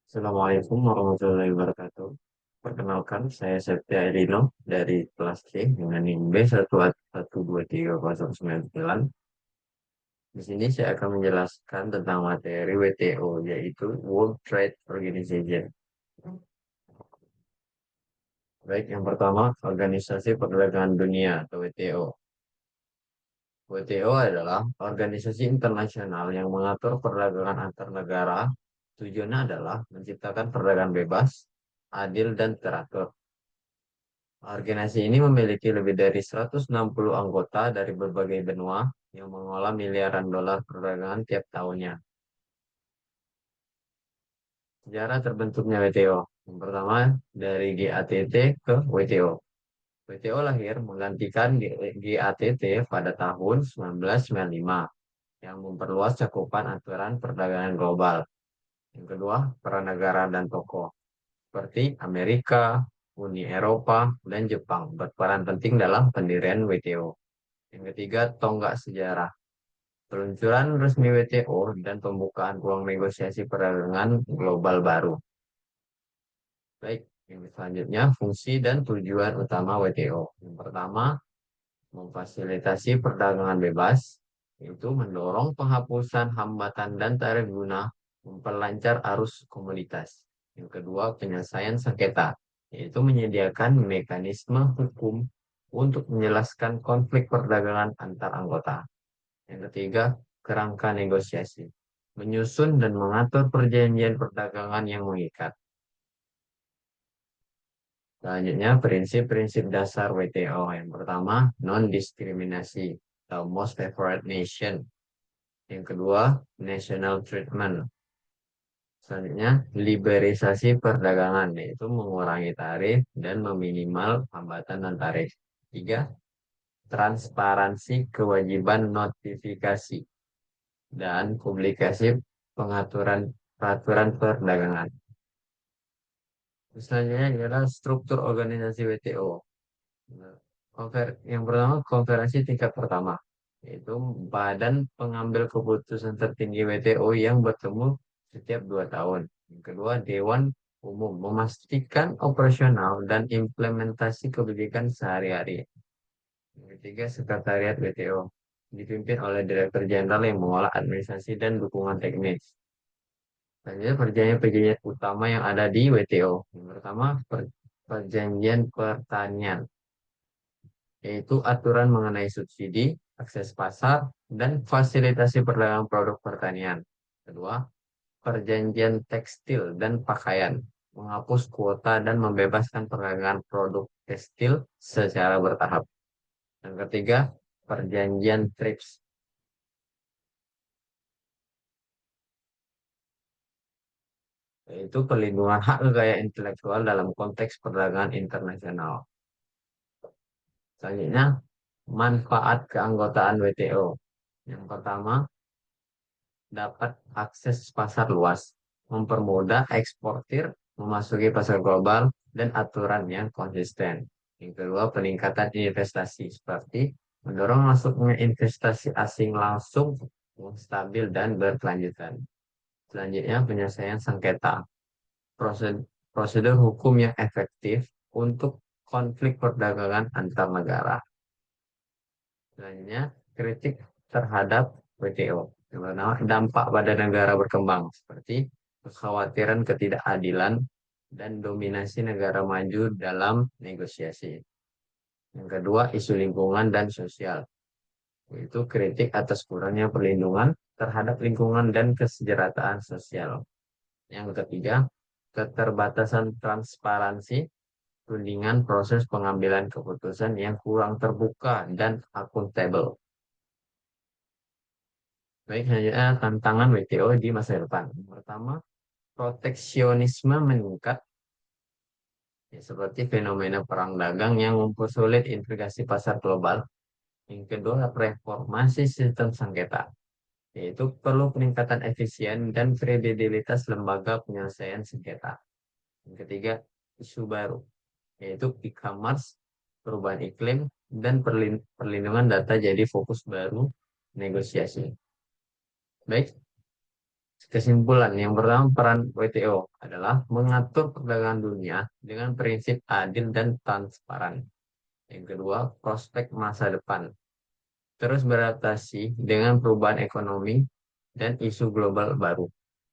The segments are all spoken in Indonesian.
Assalamualaikum warahmatullahi wabarakatuh. Perkenalkan, saya Septia Elino dari kelas C dengan NIM B112309. Di sini saya akan menjelaskan tentang materi WTO, yaitu World Trade Organization. Baik, yang pertama, Organisasi Perdagangan Dunia atau WTO. WTO adalah organisasi internasional yang mengatur perdagangan antar negara. Tujuannya adalah menciptakan perdagangan bebas, adil, dan teratur. Organisasi ini memiliki lebih dari 160 anggota dari berbagai benua yang mengolah miliaran dolar perdagangan tiap tahunnya. Sejarah terbentuknya WTO. Yang pertama, dari GATT ke WTO. WTO lahir menggantikan GATT pada tahun 1995 yang memperluas cakupan aturan perdagangan global. Yang kedua, peran negara dan tokoh seperti Amerika, Uni Eropa, dan Jepang berperan penting dalam pendirian WTO. Yang ketiga, tonggak sejarah. Peluncuran resmi WTO dan pembukaan ruang negosiasi perdagangan global baru. Baik, yang selanjutnya fungsi dan tujuan utama WTO. Yang pertama, memfasilitasi perdagangan bebas, yaitu mendorong penghapusan hambatan dan tarif guna, memperlancar arus komoditas. Yang kedua, penyelesaian sengketa, yaitu menyediakan mekanisme hukum untuk menjelaskan konflik perdagangan antar anggota. Yang ketiga, kerangka negosiasi. Menyusun dan mengatur perjanjian perdagangan yang mengikat. Selanjutnya, prinsip-prinsip dasar WTO. Yang pertama, non-diskriminasi atau most favored nation. Yang kedua, national treatment. Selanjutnya, liberalisasi perdagangan, yaitu mengurangi tarif dan meminimal hambatan dan tarif. Tiga, transparansi kewajiban notifikasi dan publikasi pengaturan peraturan perdagangan. Selanjutnya adalah struktur organisasi WTO. Yang pertama, konferensi tingkat pertama, yaitu badan pengambil keputusan tertinggi WTO yang bertemu setiap 2 tahun. Yang kedua, Dewan Umum memastikan operasional dan implementasi kebijakan sehari-hari. Yang ketiga, Sekretariat WTO dipimpin oleh Direktur Jenderal yang mengolah administrasi dan dukungan teknis. Selanjutnya, perjanjian-perjanjian utama yang ada di WTO. Yang pertama, perjanjian pertanian, yaitu aturan mengenai subsidi, akses pasar, dan fasilitasi perdagangan produk pertanian. Kedua, perjanjian tekstil dan pakaian, menghapus kuota dan membebaskan perdagangan produk tekstil secara bertahap. Yang ketiga, perjanjian TRIPS, yaitu perlindungan hak kekayaan intelektual dalam konteks perdagangan internasional. Selanjutnya, manfaat keanggotaan WTO. Yang pertama, dapat akses pasar luas, mempermudah eksportir memasuki pasar global, dan aturan yang konsisten. Yang kedua, peningkatan investasi seperti mendorong masuknya investasi asing langsung yang stabil dan berkelanjutan. Selanjutnya, penyelesaian sengketa. Prosedur hukum yang efektif untuk konflik perdagangan antar negara. Selanjutnya, kritik terhadap WTO. Yang pertama, dampak pada negara berkembang, seperti kekhawatiran ketidakadilan dan dominasi negara maju dalam negosiasi. Yang kedua, isu lingkungan dan sosial, yaitu kritik atas kurangnya perlindungan terhadap lingkungan dan kesejahteraan sosial. Yang ketiga, keterbatasan transparansi, tudingan proses pengambilan keputusan yang kurang terbuka dan akuntabel. Baik, selanjutnya tantangan WTO di masa depan. Yang pertama, proteksionisme meningkat, ya, seperti fenomena perang dagang yang mempersulit integrasi pasar global. Yang kedua, reformasi sistem sengketa, yaitu perlu peningkatan efisien dan kredibilitas lembaga penyelesaian sengketa. Yang ketiga, isu baru, yaitu e-commerce, perubahan iklim, dan perlindungan data jadi fokus baru negosiasi. Baik, Kesimpulan yang pertama, peran WTO adalah mengatur perdagangan dunia dengan prinsip adil dan transparan. Yang kedua, prospek masa depan. Terus beradaptasi dengan perubahan ekonomi dan isu global baru.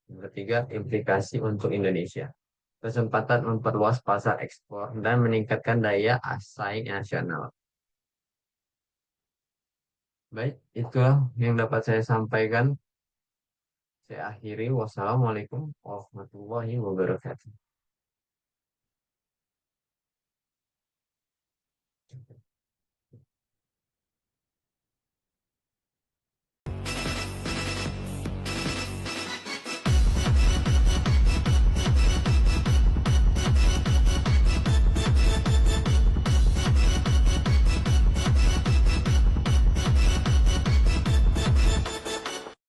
Yang ketiga, implikasi untuk Indonesia. Kesempatan memperluas pasar ekspor dan meningkatkan daya saing nasional. Baik, itulah yang dapat saya sampaikan. Saya akhiri. Wassalamualaikum warahmatullahi wabarakatuh.